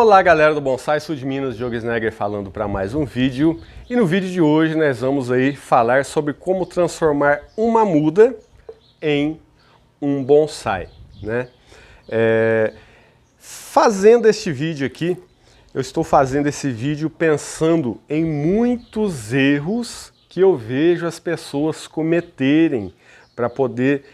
Olá galera do Bonsai Sul de Minas, Diogo Snegger falando para mais um vídeo. E no vídeo de hoje nós vamos aí falar sobre como transformar uma muda em um bonsai, né? Fazendo este vídeo aqui, eu estou fazendo esse vídeo pensando em muitos erros que eu vejo as pessoas cometerem para poder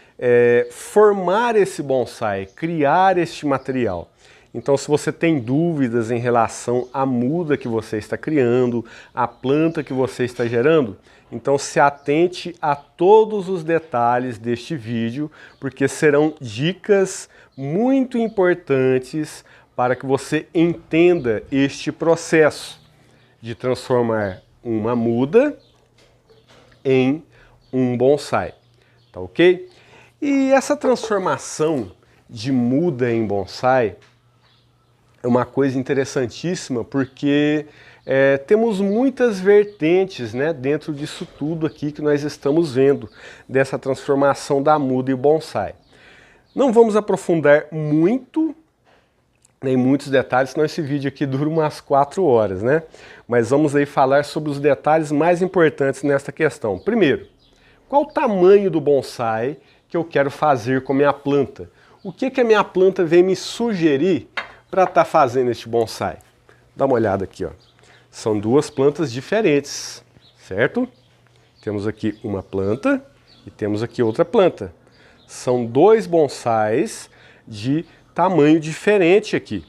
formar esse bonsai, criar este material. Então, se você tem dúvidas em relação à muda que você está criando, à planta que você está gerando, então se atente a todos os detalhes deste vídeo, porque serão dicas muito importantes para que você entenda este processo de transformar uma muda em um bonsai, tá ok? E essa transformação de muda em bonsai é uma coisa interessantíssima porque temos muitas vertentes, né, dentro disso tudo aqui que nós estamos vendo, dessa transformação da muda e bonsai. Não vamos aprofundar muito em muitos detalhes, senão esse vídeo aqui dura umas 4 horas, né? Mas vamos aí falar sobre os detalhes mais importantes nesta questão. Primeiro, qual o tamanho do bonsai que eu quero fazer com a minha planta? O que a minha planta vem me sugerir para estar fazendo este bonsai? Dá uma olhada aqui, ó. São duas plantas diferentes, certo? Temos aqui uma planta e temos aqui outra planta. São dois bonsais de tamanho diferente aqui.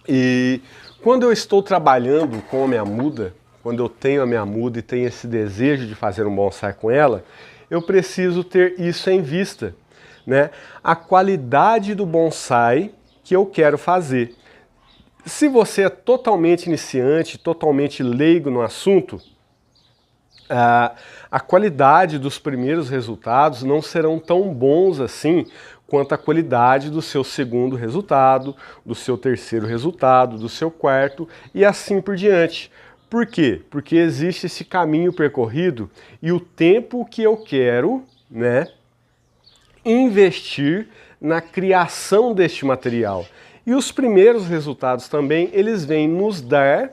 E quando eu estou trabalhando com a minha muda, quando eu tenho a minha muda e tenho esse desejo de fazer um bonsai com ela, eu preciso ter isso em vista, né? A qualidade do bonsai que eu quero fazer. Se você é totalmente iniciante, totalmente leigo no assunto, a qualidade dos primeiros resultados não serão tão bons assim quanto a qualidade do seu segundo resultado, do seu terceiro resultado, do seu quarto e assim por diante. Por quê? Porque existe esse caminho percorrido e o tempo que eu quero, né, investir na criação deste material. E os primeiros resultados também, eles vêm nos dar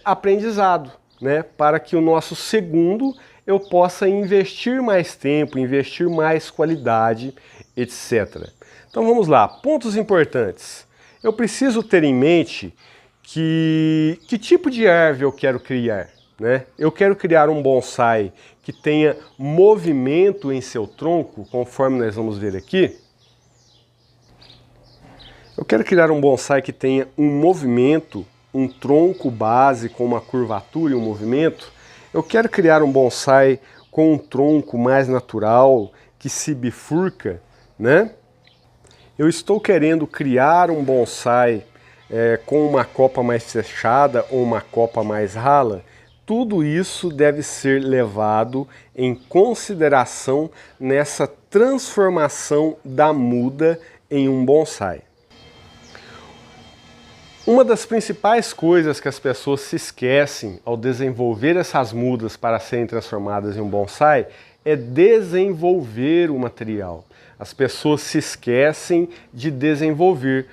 aprendizado, né? Para que o nosso segundo eu possa investir mais tempo, investir mais qualidade, etc. Então vamos lá, pontos importantes. Eu preciso ter em mente que tipo de árvore eu quero criar, né? Eu quero criar um bonsai que tenha movimento em seu tronco, conforme nós vamos ver aqui. Eu quero criar um bonsai que tenha um movimento, um tronco base com uma curvatura e um movimento. Eu quero criar um bonsai com um tronco mais natural, que se bifurca, né? Eu estou querendo criar um bonsai com uma copa mais fechada ou uma copa mais rala. Tudo isso deve ser levado em consideração nessa transformação da muda em um bonsai. Uma das principais coisas que as pessoas se esquecem ao desenvolver essas mudas para serem transformadas em um bonsai é desenvolver o material. As pessoas se esquecem de desenvolver.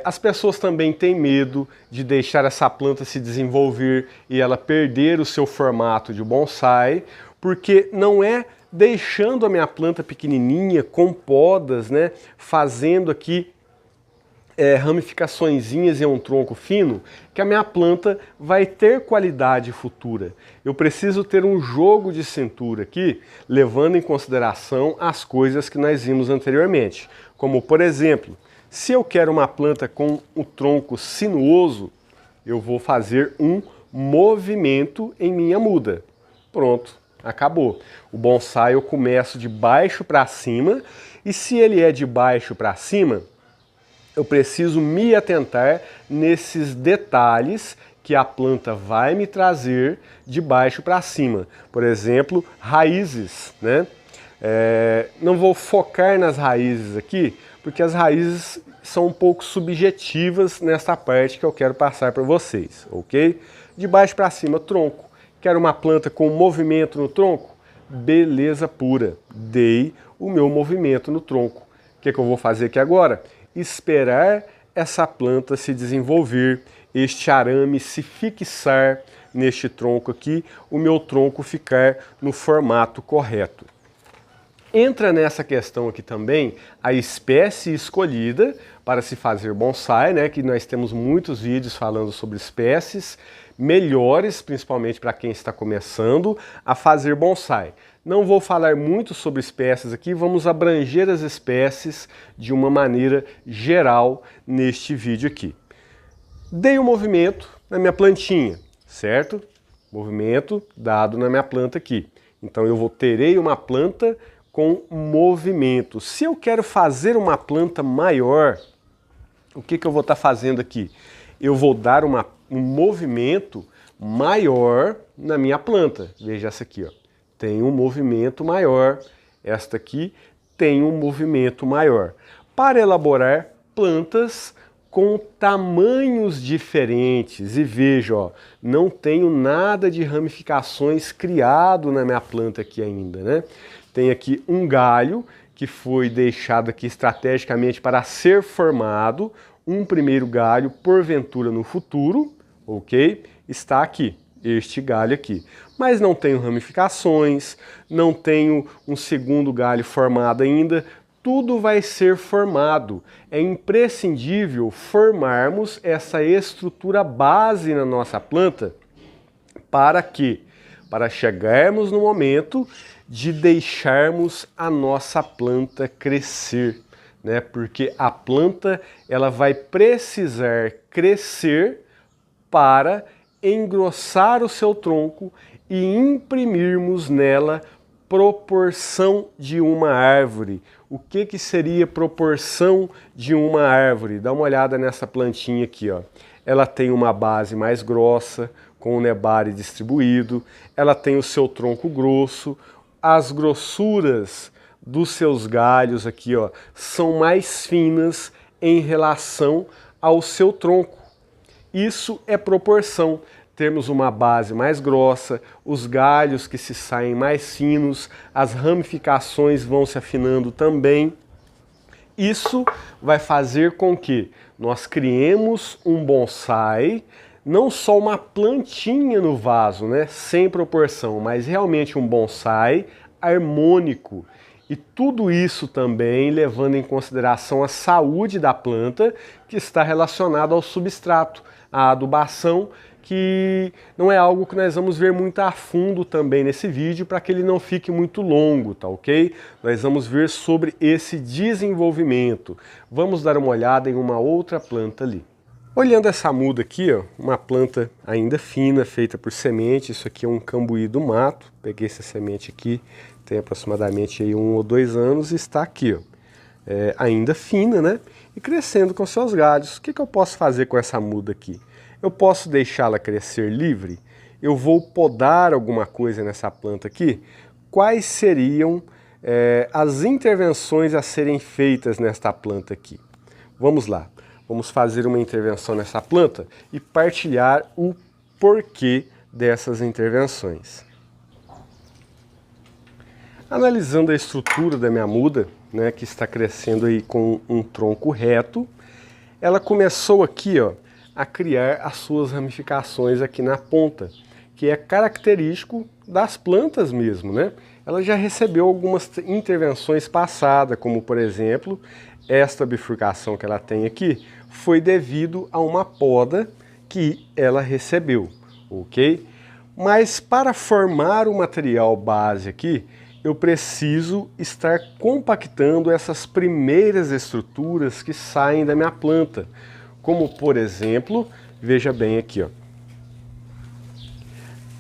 As pessoas também têm medo de deixar essa planta se desenvolver e ela perder o seu formato de bonsai, porque não é deixando a minha planta pequenininha com podas, né, fazendo aqui ramificaçõezinhas em um tronco fino, que a minha planta vai ter qualidade futura. Eu preciso ter um jogo de cintura aqui, levando em consideração as coisas que nós vimos anteriormente. Como, por exemplo, se eu quero uma planta com o tronco sinuoso, eu vou fazer um movimento em minha muda. Pronto, acabou. O bonsai eu começo de baixo para cima, e se ele é de baixo para cima, eu preciso me atentar nesses detalhes que a planta vai me trazer de baixo para cima. Por exemplo, raízes, né? Não vou focar nas raízes aqui, porque as raízes são um pouco subjetivas nessa parte que eu quero passar para vocês, ok? De baixo para cima, tronco. Quero uma planta com movimento no tronco? Beleza pura. Dei o meu movimento no tronco. O que eu vou fazer aqui agora? Esperar essa planta se desenvolver, este arame se fixar neste tronco aqui, o meu tronco ficar no formato correto. Entra nessa questão aqui também a espécie escolhida para se fazer bonsai, né? Que nós temos muitos vídeos falando sobre espécies melhores, principalmente para quem está começando a fazer bonsai. Não vou falar muito sobre espécies aqui, vamos abranger as espécies de uma maneira geral neste vídeo aqui. Dei um movimento na minha plantinha, certo? Movimento dado na minha planta aqui. Então eu terei uma planta com movimento. Se eu quero fazer uma planta maior, o que eu vou estar fazendo aqui? Eu vou dar um movimento maior na minha planta. Veja essa aqui, ó. Tem um movimento maior. Esta aqui tem um movimento maior. Para elaborar plantas com tamanhos diferentes. E veja, ó, não tenho nada de ramificações criado na minha planta aqui ainda, né? Tem aqui um galho que foi deixado aqui estrategicamente para ser formado, um primeiro galho, porventura no futuro, ok? Está aqui, este galho aqui. Mas não tenho ramificações, não tenho um segundo galho formado ainda, tudo vai ser formado. É imprescindível formarmos essa estrutura base na nossa planta. Para quê? Para chegarmos no momento de deixarmos a nossa planta crescer, né? Porque a planta ela vai precisar crescer para engrossar o seu tronco e imprimirmos nela proporção de uma árvore. O que seria proporção de uma árvore? Dá uma olhada nessa plantinha aqui, ó. Ela tem uma base mais grossa, com o nebário distribuído, ela tem o seu tronco grosso, as grossuras dos seus galhos aqui, ó, são mais finas em relação ao seu tronco. Isso é proporção. Temos uma base mais grossa, os galhos que se saem mais finos, as ramificações vão se afinando também. Isso vai fazer com que nós criemos um bonsai, não só uma plantinha no vaso, né, sem proporção, mas realmente um bonsai harmônico. E tudo isso também levando em consideração a saúde da planta, que está relacionado ao substrato, à adubação, que não é algo que nós vamos ver muito a fundo também nesse vídeo, para que ele não fique muito longo, tá ok? Nós vamos ver sobre esse desenvolvimento. Vamos dar uma olhada em uma outra planta ali. Olhando essa muda aqui, ó, uma planta ainda fina, feita por semente. Isso aqui é um cambuí do mato. Peguei essa semente aqui, tem aproximadamente aí 1 ou 2 anos e está aqui, ó, ainda fina, né? E crescendo com seus galhos. O que eu posso fazer com essa muda aqui? Eu posso deixá-la crescer livre? Eu vou podar alguma coisa nessa planta aqui? Quais seriam as intervenções a serem feitas nesta planta aqui? Vamos lá. Vamos fazer uma intervenção nessa planta e partilhar o porquê dessas intervenções. Analisando a estrutura da minha muda, né, que está crescendo aí com um tronco reto, ela começou aqui, ó, a criar as suas ramificações aqui na ponta, que é característico das plantas mesmo, né? Ela já recebeu algumas intervenções passadas, como por exemplo, esta bifurcação que ela tem aqui foi devido a uma poda que ela recebeu, ok? Mas para formar o material base aqui, eu preciso estar compactando essas primeiras estruturas que saem da minha planta, como por exemplo, veja bem aqui, ó.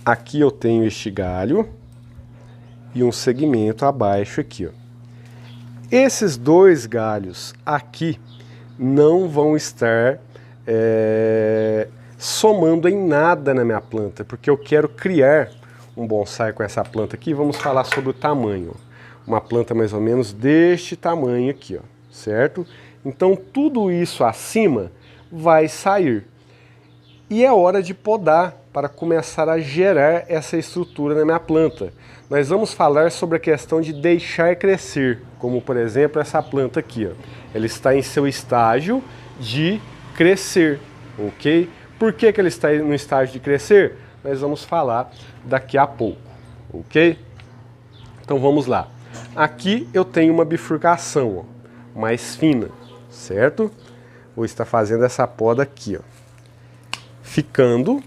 Aqui eu tenho este galho e um segmento abaixo aqui, ó. Esses 2 galhos aqui não vão estar somando em nada na minha planta, porque eu quero criar um bonsai com essa planta aqui. Vamos falar sobre o tamanho. Uma planta mais ou menos deste tamanho aqui, ó, certo? Então tudo isso acima vai sair. E é hora de podar para começar a gerar essa estrutura na minha planta. Nós vamos falar sobre a questão de deixar crescer, como por exemplo essa planta aqui, ó. Ela está em seu estágio de crescer, ok? Por que que ele está no estágio de crescer? Nós vamos falar daqui a pouco, ok? Então vamos lá. Aqui eu tenho uma bifurcação, ó, mais fina, certo? Vou estar fazendo essa poda aqui, ó, ficando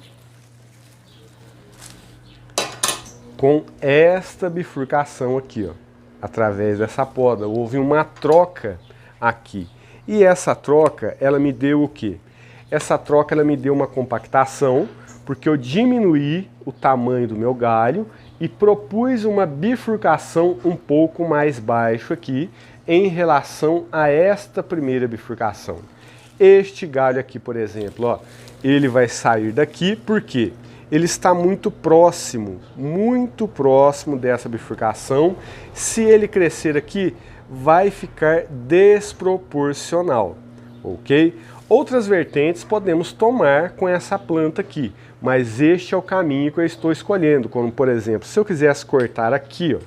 com esta bifurcação aqui, ó, através dessa poda. Houve uma troca aqui. E essa troca, ela me deu o quê? Essa troca, ela me deu uma compactação, porque eu diminuí o tamanho do meu galho e propus uma bifurcação um pouco mais baixo aqui em relação a esta primeira bifurcação. Este galho aqui, por exemplo, ó, ele vai sair daqui, por quê? Ele está muito próximo dessa bifurcação. Se ele crescer aqui, vai ficar desproporcional, ok? Outras vertentes podemos tomar com essa planta aqui, mas este é o caminho que eu estou escolhendo, como por exemplo, se eu quisesse cortar aqui, ó,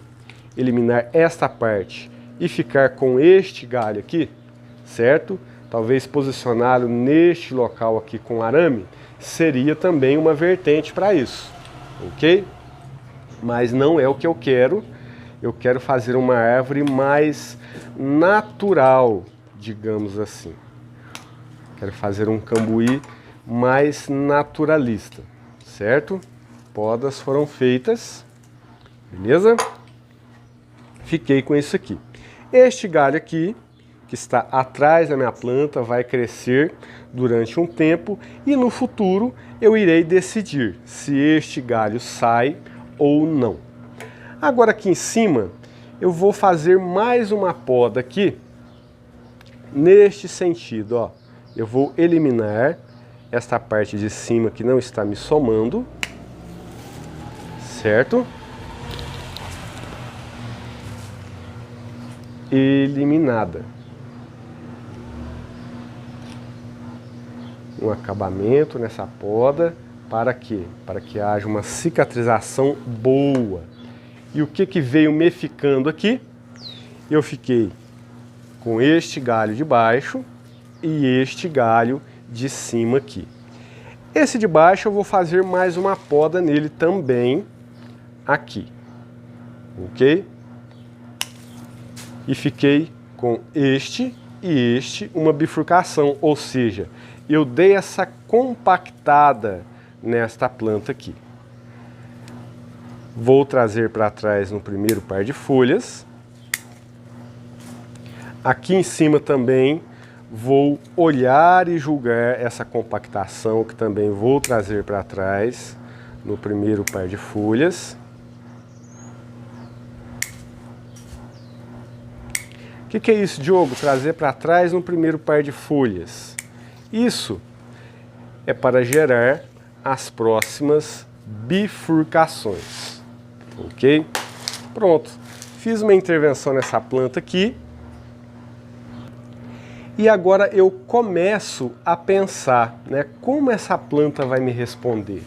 eliminar esta parte e ficar com este galho aqui, certo? Talvez posicioná-lo neste local aqui com arame, seria também uma vertente para isso, ok? Mas não é o que eu quero fazer uma árvore mais natural, digamos assim. Quero fazer um cambuí mais naturalista, certo? Podas foram feitas, beleza? Fiquei com isso aqui. Este galho aqui, que está atrás da minha planta, vai crescer durante um tempo e no futuro eu irei decidir se este galho sai ou não. Agora aqui em cima eu vou fazer mais uma poda aqui neste sentido, ó. Eu vou eliminar esta parte de cima que não está me somando, certo? Eliminada. Um acabamento nessa poda, para quê? Para que haja uma cicatrização boa. E o que veio me ficando aqui? Eu fiquei com este galho de baixo e este galho de cima aqui. Esse de baixo eu vou fazer mais uma poda nele também aqui, ok? E fiquei com este e este, uma bifurcação, ou seja, eu dei essa compactada nesta planta aqui. Vou trazer para trás no primeiro par de folhas. Aqui em cima também vou olhar e julgar essa compactação, que também vou trazer para trás no primeiro par de folhas. O que é isso, Diogo? Trazer para trás no primeiro par de folhas. Isso é para gerar as próximas bifurcações, ok? Pronto, fiz uma intervenção nessa planta aqui e agora eu começo a pensar, né, como essa planta vai me responder.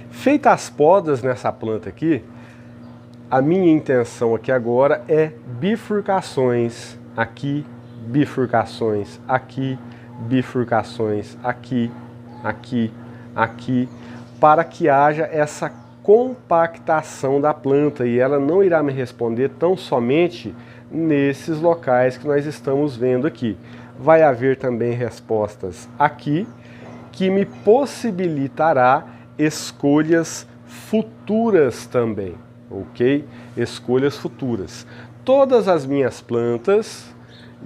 Feitas as podas nessa planta aqui, a minha intenção aqui agora é bifurcações aqui, bifurcações aqui, bifurcações aqui, aqui, aqui, para que haja essa compactação da planta e ela não irá me responder tão somente nesses locais que nós estamos vendo aqui. Vai haver também respostas aqui que me possibilitará escolhas futuras também, ok? Escolhas futuras. Todas as minhas plantas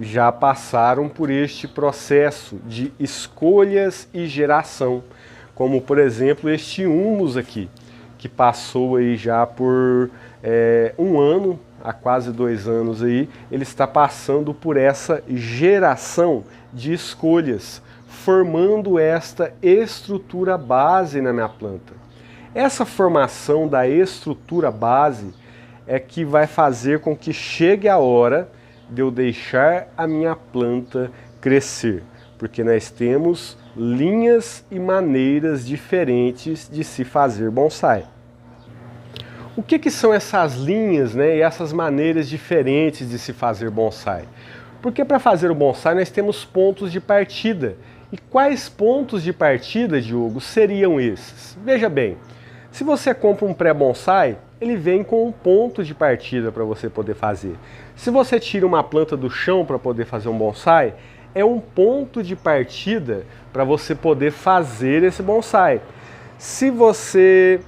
já passaram por este processo de escolhas e geração, como por exemplo este humus aqui, que passou aí já por um ano, há quase 2 anos aí, ele está passando por essa geração de escolhas, formando esta estrutura base na minha planta. Essa formação da estrutura base é que vai fazer com que chegue a hora de eu deixar a minha planta crescer, porque nós temos linhas e maneiras diferentes de se fazer bonsai. O que são essas linhas, né, e essas maneiras diferentes de se fazer bonsai? Porque para fazer o bonsai nós temos pontos de partida. E quais pontos de partida, Diogo, seriam esses? Veja bem, se você compra um pré-bonsai, ele vem com um ponto de partida para você poder fazer. Se você tira uma planta do chão para poder fazer um bonsai, é um ponto de partida para você poder fazer esse bonsai. Se você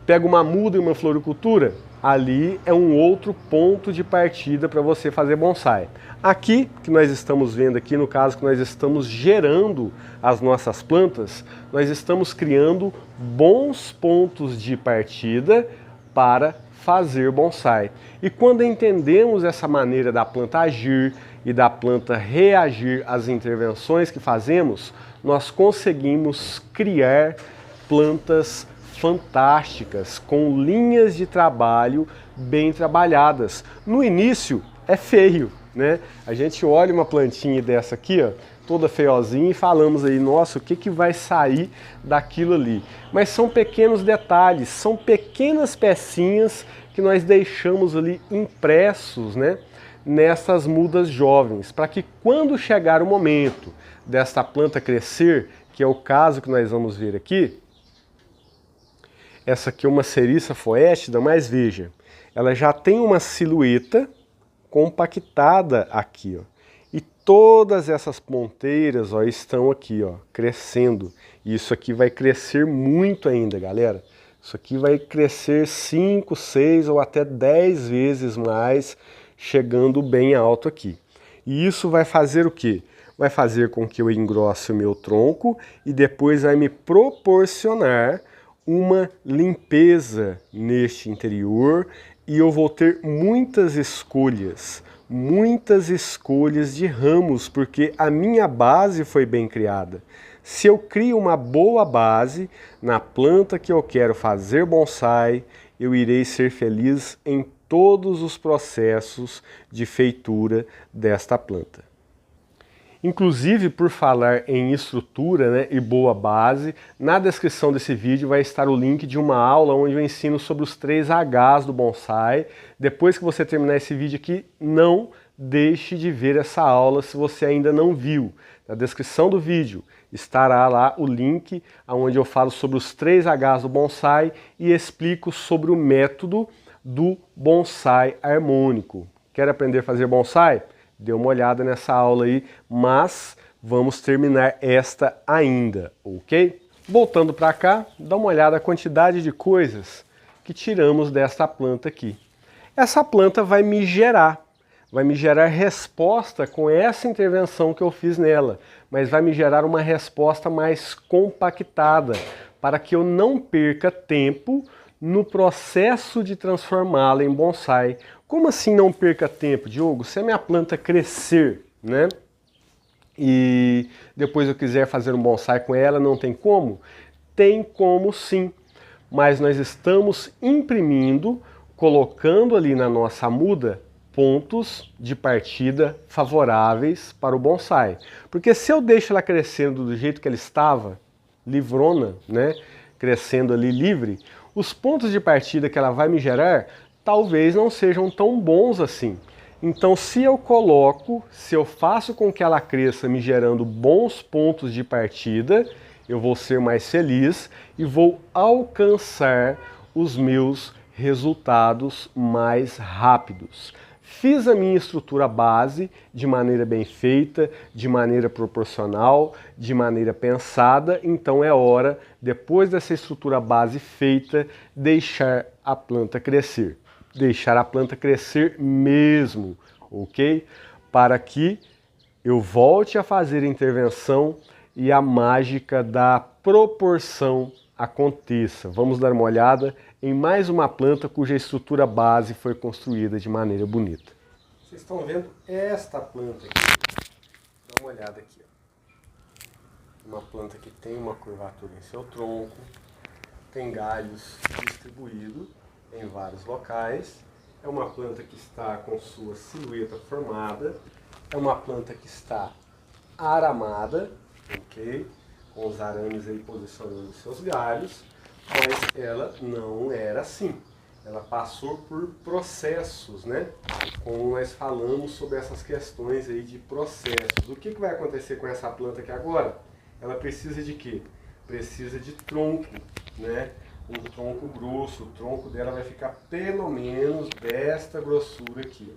pega uma muda e uma floricultura, ali é um outro ponto de partida para você fazer bonsai. Aqui, que nós estamos vendo aqui, no caso que nós estamos gerando as nossas plantas, nós estamos criando bons pontos de partida para fazer bonsai. E quando entendemos essa maneira da planta agir e da planta reagir às intervenções que fazemos, nós conseguimos criar plantas fantásticas, com linhas de trabalho bem trabalhadas. No início é feio, né? A gente olha uma plantinha dessa aqui, ó, toda feiozinha, e falamos aí, nossa, o que que vai sair daquilo ali? Mas são pequenos detalhes, são pequenas pecinhas que nós deixamos ali impressos, né, nessas mudas jovens, para que quando chegar o momento desta planta crescer, que é o caso que nós vamos ver aqui, essa aqui é uma Sericea foetida, mas veja, ela já tem uma silhueta compactada aqui, ó. E todas essas ponteiras, ó, estão aqui, ó, crescendo. E isso aqui vai crescer muito ainda, galera. Isso aqui vai crescer 5, 6 ou até 10 vezes mais, chegando bem alto aqui. E isso vai fazer o quê? Vai fazer com que eu engrosse o meu tronco e depois vai me proporcionar uma limpeza neste interior e eu vou ter muitas escolhas de ramos, porque a minha base foi bem criada. Se eu crio uma boa base na planta que eu quero fazer bonsai, eu irei ser feliz em todos os processos de feitura desta planta. Inclusive, por falar em estrutura, né, e boa base, na descrição desse vídeo vai estar o link de uma aula onde eu ensino sobre os 3 Hs do bonsai. Depois que você terminar esse vídeo aqui, não deixe de ver essa aula se você ainda não viu. Na descrição do vídeo estará lá o link onde eu falo sobre os 3 Hs do bonsai e explico sobre o método do bonsai harmônico. Quer aprender a fazer bonsai? Dê uma olhada nessa aula aí, mas vamos terminar esta ainda, ok? Voltando para cá, dá uma olhada na quantidade de coisas que tiramos desta planta aqui. Essa planta vai me gerar resposta com essa intervenção que eu fiz nela, mas vai me gerar uma resposta mais compactada, para que eu não perca tempo no processo de transformá-la em bonsai. Como assim não perca tempo, Diogo? Se a minha planta crescer, né, e depois eu quiser fazer um bonsai com ela, não tem como? Tem como sim, mas nós estamos imprimindo, colocando ali na nossa muda, pontos de partida favoráveis para o bonsai. Porque se eu deixo ela crescendo do jeito que ela estava, livrona, né, crescendo ali livre, os pontos de partida que ela vai me gerar talvez não sejam tão bons assim. Então, se eu faço com que ela cresça me gerando bons pontos de partida, eu vou ser mais feliz e vou alcançar os meus resultados mais rápidos. Fiz a minha estrutura base de maneira bem feita, de maneira proporcional, de maneira pensada, então é hora, depois dessa estrutura base feita, deixar a planta crescer. Deixar a planta crescer mesmo, ok? Para que eu volte a fazer a intervenção e a mágica da proporção aconteça. Vamos dar uma olhada em mais uma planta cuja estrutura base foi construída de maneira bonita. Vocês estão vendo esta planta aqui? Dá uma olhada aqui. Ó. Uma planta que tem uma curvatura em seu tronco, tem galhos distribuídos em vários locais. É uma planta que está com sua silhueta formada. É uma planta que está aramada, ok? Com os arames aí posicionando seus galhos, mas ela não era assim. ela passou por processos, né? Como nós falamos sobre essas questões aí de processos. O que vai acontecer com essa planta aqui agora? Ela precisa de quê? Precisa de tronco, né? Um tronco grosso. O tronco dela vai ficar pelo menos desta grossura aqui.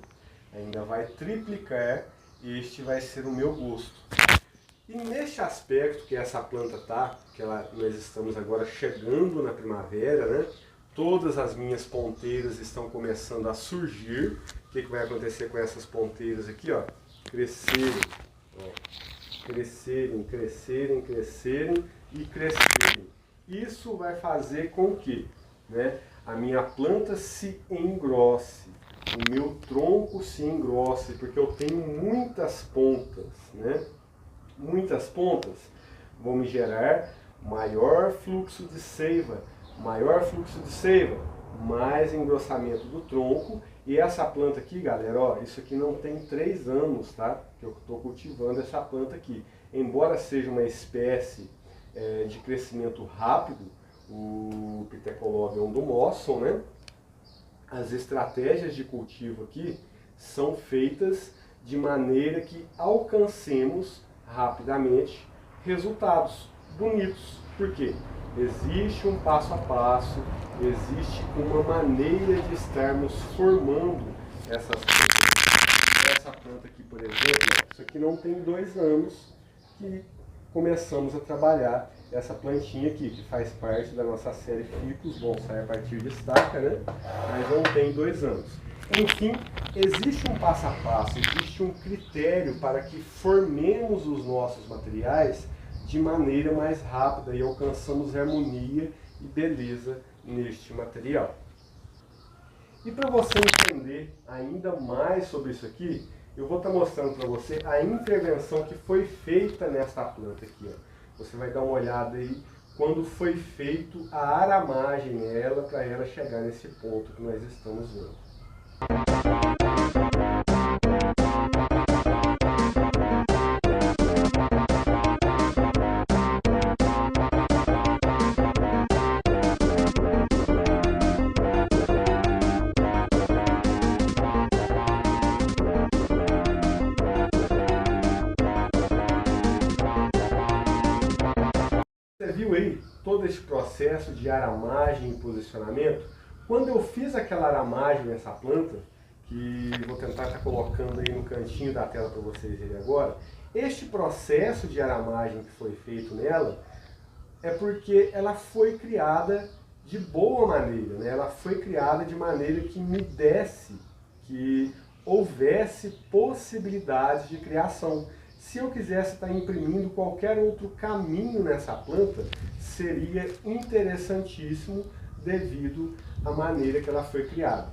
Ainda vai triplicar. Este vai ser o meu gosto. E neste aspecto que essa planta tá, nós estamos agora chegando na primavera, né? Todas as minhas ponteiras estão começando a surgir. O que vai acontecer com essas ponteiras aqui, ó? Crescerem, ó. Crescerem, crescerem, crescerem e crescerem. Isso vai fazer com que, né, a minha planta se engrosse, o meu tronco se engrosse, porque eu tenho muitas pontas, né? Muitas pontas vão me gerar maior fluxo de seiva, mais engrossamento do tronco. E essa planta aqui, galera, ó, isso aqui não tem 3 anos, tá? Que eu estou cultivando essa planta aqui. Embora seja uma espécie de crescimento rápido, o Pithecolobium do Mossel, né? As estratégias de cultivo aqui são feitas de maneira que alcancemos rapidamente resultados bonitos. Por quê? Existe um passo a passo, existe uma maneira de estarmos formando essas plantas. Essa planta aqui, por exemplo, isso aqui não tem 2 anos que começamos a trabalhar essa plantinha aqui, que faz parte da nossa série Ficus Bonsai a partir de estaca, né? Mas não tem 2 anos. Enfim, existe um passo a passo, existe um critério para que formemos os nossos materiais de maneira mais rápida e alcançamos harmonia e beleza neste material. E para você entender ainda mais sobre isso aqui, eu vou estar mostrando para você a intervenção que foi feita nesta planta aqui, ó. Você vai dar uma olhada aí quando foi feito a aramagem nela, para ela chegar nesse ponto que nós estamos vendo. Você viu aí todo esse processo de aramagem e posicionamento? Quando eu fiz aquela aramagem nessa planta, que vou tentar estar colocando aí no cantinho da tela para vocês verem agora, este processo de aramagem que foi feito nela é porque ela foi criada de boa maneira, né? Ela foi criada de maneira que me desse, que houvesse possibilidades de criação. Se eu quisesse estar imprimindo qualquer outro caminho nessa planta, seria interessantíssimo devido à maneira que ela foi criada.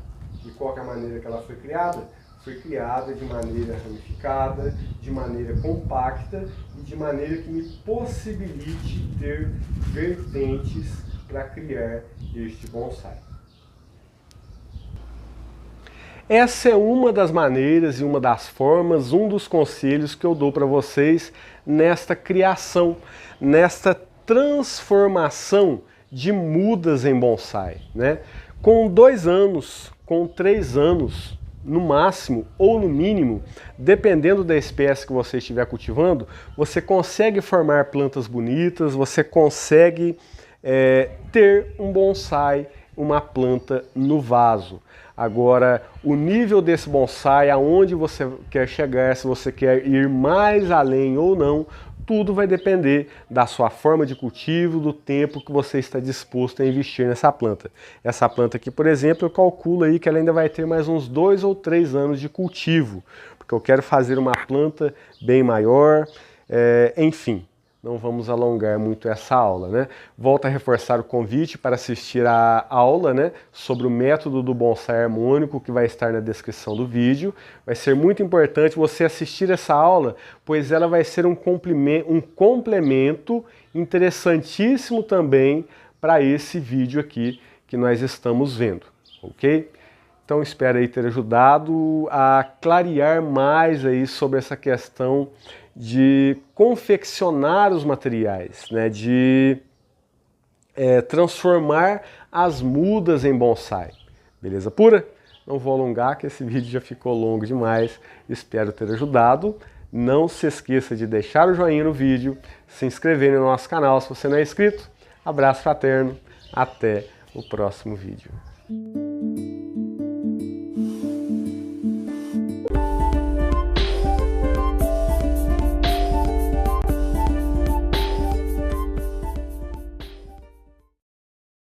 E qual que é a maneira que ela foi criada? Foi criada de maneira ramificada, de maneira compacta e de maneira que me possibilite ter vertentes para criar este bonsai. Essa é uma das maneiras e uma das formas, um dos conselhos que eu dou para vocês nesta criação, nesta transformação de mudas em bonsai, né? Com 2 anos, com 3 anos, no máximo ou no mínimo, dependendo da espécie que você estiver cultivando, você consegue formar plantas bonitas, você consegue ter um bonsai, uma planta no vaso. Agora, o nível desse bonsai, aonde você quer chegar, se você quer ir mais além ou não, tudo vai depender da sua forma de cultivo, do tempo que você está disposto a investir nessa planta. Essa planta aqui, por exemplo, eu calculo aí que ela ainda vai ter mais uns 2 ou 3 anos de cultivo, porque eu quero fazer uma planta bem maior, enfim. Não vamos alongar muito essa aula, né? Volto a reforçar o convite para assistir a aula, né, sobre o método do bonsai harmônico, que vai estar na descrição do vídeo. Vai ser muito importante você assistir essa aula, pois ela vai ser um complemento interessantíssimo também para esse vídeo aqui que nós estamos vendo, ok? Então espero aí ter ajudado a clarear mais aí sobre essa questão de confeccionar os materiais, né, de transformar as mudas em bonsai. Beleza pura? Não vou alongar, que esse vídeo já ficou longo demais. Espero ter ajudado. Não se esqueça de deixar o joinha no vídeo, se inscrever no nosso canal se você não é inscrito. Abraço fraterno, até o próximo vídeo.